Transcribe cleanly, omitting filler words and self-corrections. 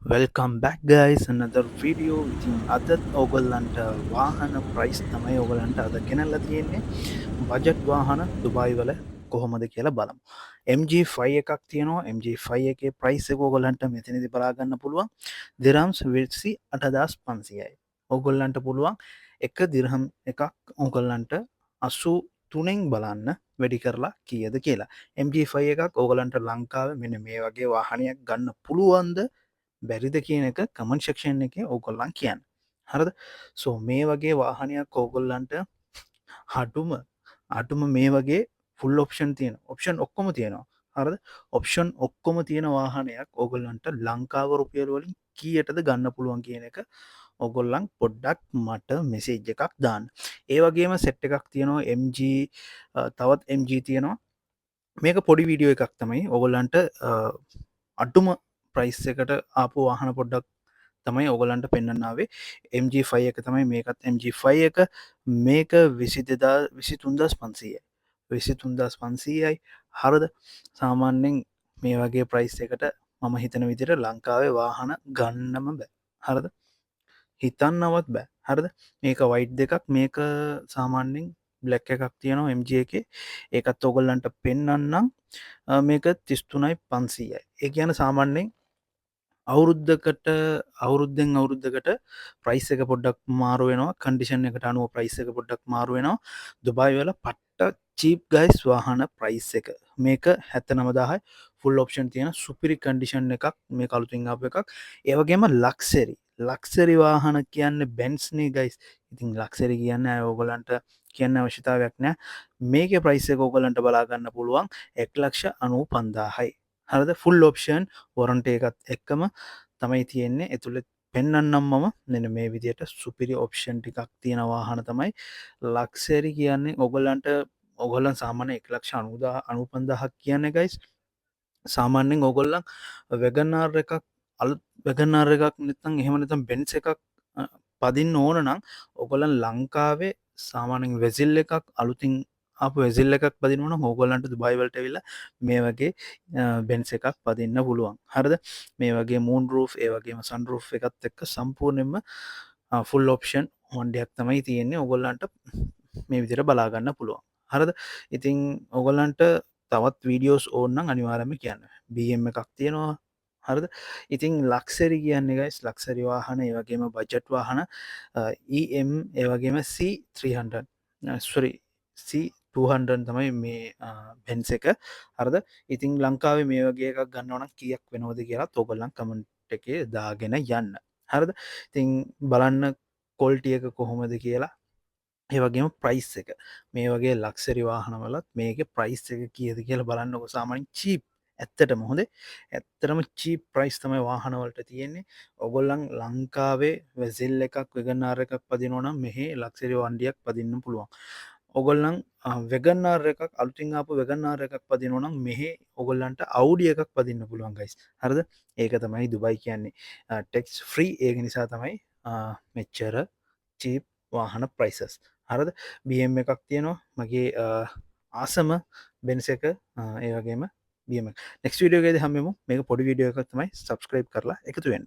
Welcome back guys another video. ඉතින් අදත් ඔගොල්ලන්ට වාහන ප්‍රයිස් තමයි ඔගලන්ට අද ගෙනල්ල තියෙන්නේ. බජට් වාහන දුබයි වල කොහොමද කියලා බලමු. MG5 එකක් තියෙනවා. MG5 එකේ ප්‍රයිස් එක ඔගොල්ලන්ට මෙතනදි බලාගන්න පුළුවන්. දිරම්ස් විසි 8500යි. ඔගොල්ලන්ට පුළුවන් එක දිරහම් එකක් ඔගොල්ලන්ට 83න් බලන්න වැඩි කරලා කියද කියලා. MG5 එකක් ඕගලන්ට ලංකාව මෙන මේ වගේ වාහනයක් ගන්න පුළුවන්ද බැරිද කියන එක කමන් ශක්ෂන් එක ඕගොල්ලන් කියන්න. හරද සෝ මේ වගේ වාහනයක් කෝගොල්ලන්ට අටුම මේ වගේ ෆුල් ඔප්ෂන් තියෙන ඔප්ෂන් ඔක්කොම තියෙනවා. හරද ඔප්ෂන් ඔක්කොම තියෙන වාහනයක් ඕගොල්ලන්ට ලංකාව රුපියල් වලින් කියටද ගන්න පුළුවන් කියන එක ඔගොල්ලන් පොඩ්ඩක් මට මෙසේජ් එකක් දාන්න. ඒ වගේම සෙට් එකක් තියෙනවා MG තවත් MG තියෙනවා. මේක පොඩි වීඩියෝ එකක් තමයි ඔගොල්ලන්ට අඩුම ප්‍රයිස් එකට ආපු වාහන පොඩ්ඩක් තමයි ඔගොලන්ට පෙන්න්නාවේ MG5 එක තමයි මේකත් MG5 එක මේක විසිතුන්දස් පන්සීය විසිතුන්දස් පන්සීයයි හරද සාමාන්‍යෙන් මේ වගේ ප්‍රයිස් එකට මම හිතන විදිර ලංකාවේ වාහන ගන්නම බෑ හරද හිතන්නවත් බෑ හරද මේක වයිට් දෙකක් මේක සාමාන්‍යෙන් බ්ලැක් එකක් තියෙනවා MG එක ඒකත් ඔගොල්ලන්ට පෙන්න්නම් මේක 33,500යි ඒ කියන සාමාන්‍යෙන් අවුරුද්ධකට අවුරුද්ධකට ප්‍රයිස් එක පොඩ්ඩක් මාරු වෙනවා කන්ඩිෂන් එකට අනුව ප්‍රයිස් එක පොඩ්ඩක් මාරු වෙනවා දුබයි වෙල පට්ට චීප් ගයිස් වාහන ප්‍රයිස් එක මේක 79,000යි ෆුල් ඔප්ෂන් තියෙන සුපිරි කන්ඩිෂන් එකක් මේ කළුතින් අප එකක් ඒවගේම ලක්සරි වාහන කියන්න බැන්ස්නේ ගයිස් ඉතින් ලක්සරි කියන්න ඔගොලන්ට කියන්න අවශ්‍යතාවයක් නෑ මේක ප්‍රයිස් එක ඔගොලන්ට බලාගන්න පුළුවන් 1,95,000යි හරද ෆුල් ඔප්ෂන් වොරන්ට එකත් එක්කම තමයි තියෙන්නේ ඇතුළෙ පෙන්න්නම් මම දෙන මේ විදියට සුපිරි ඔප්ෂන් ටිකක් තියෙන වාහන තමයි ලක්සේරි කියන්නේ ඔගොල්ලන්ට ඔගොල්ලන් සාමානය 1,95,000 කියන්න ගයිස් සාමාන්‍යෙන් ඔගොල්ලන් වෙගන්නාර් එකක් අලු වෙගන්නාර එකක් නිතන් එහෙමනතම් බෙන්ස් එකක් පදින්න ඕන නම් ඔගොලන් ලංකාවේ සාමානෙන් වෙසිල් එකක් අලුතින් අප වෙසිල් එකක් පදිනවන හෝගොල්ලන්ට දුබයිවලට වෙල්ල මේ වගේ බෙන්ස එකක් පදින්න පුළුවන් හරද මේ වගේ මූන් රූ් ඒවගේම සන් රූ් එකත් එක්ක සම්පූර්ණයෙන්ම ෆුල් ඔප්ෂන් හොන්ඩයක් තමයි තියෙන්නේ ඔගොල්ලන්ට මේ විදිර බලාගන්න පුළුවන් හරද ඉතිං ඔගොල්ලන්ට තවත් වීඩියෝස් ඕන්නන් අනිවාරම කියන්න බම් එකක් තියෙනවා හරද ඉතිං ලක්සරි කියන්නේ ගයිස් ලක්සරි වාහන ඒවගේම බජට් වාහන EM ඒවගේම C300 ස්වරි C200 තමයි මේ බෙන්ස එක හරද ඉතිං ලංකාවේ මේ වගේ එකක් ගන්නවන කියක් වෙනවද කියලා තෝගොල්ලන් කමෙන්ට් එකේ දාගෙන යන්න හරද ඉතිං බලන්න කොල්ටිය එක කොහොමද කියලා ඒවගේම ප්‍රයිස් එක මේ වගේ ලක්සරි වාහනවලත් මේක ප්‍රයිස් එක කියද කියලා බලන්නක සාමයින් චීප් ඇත්තට මොහොද ඇත්තරම චීප් ප්‍රයිස් තමයි වාහනවලට තියෙන්නේ ඔගොල්ලන් ලංකාවේ වැසිල් එකක් වෙගන්නාර එකක් පදිනවනම් මෙහි ලක්සරි වන්ඩියක් පදින්න පුළුවන් ඔගොල්ලන් වෙගන්නාර එකක් අලුතින් අප වෙගන්නාර එකක් පදිනවනම් මෙහෙ ඔගොල්ලන්ට අවුඩිය එකක් පදින්න පුළුවන් ගයිස් හරද ඒක තමයි දුබයි කියන්නේ ටෙක්ස් ෆ්‍රී ඒක නිසා තමයි මෙච්චර චීප් වාහන ප්‍රයිසස් හරද බම් එකක් තියෙනවා මගේ ආසම බෙන්ස එක ඒවගේම බම නෙක් විඩියෝගේද හමම මේ පොඩි විඩියෝ එකක් තමයි සබස්ක්‍රයිබ් කරලා එකතු වෙන්න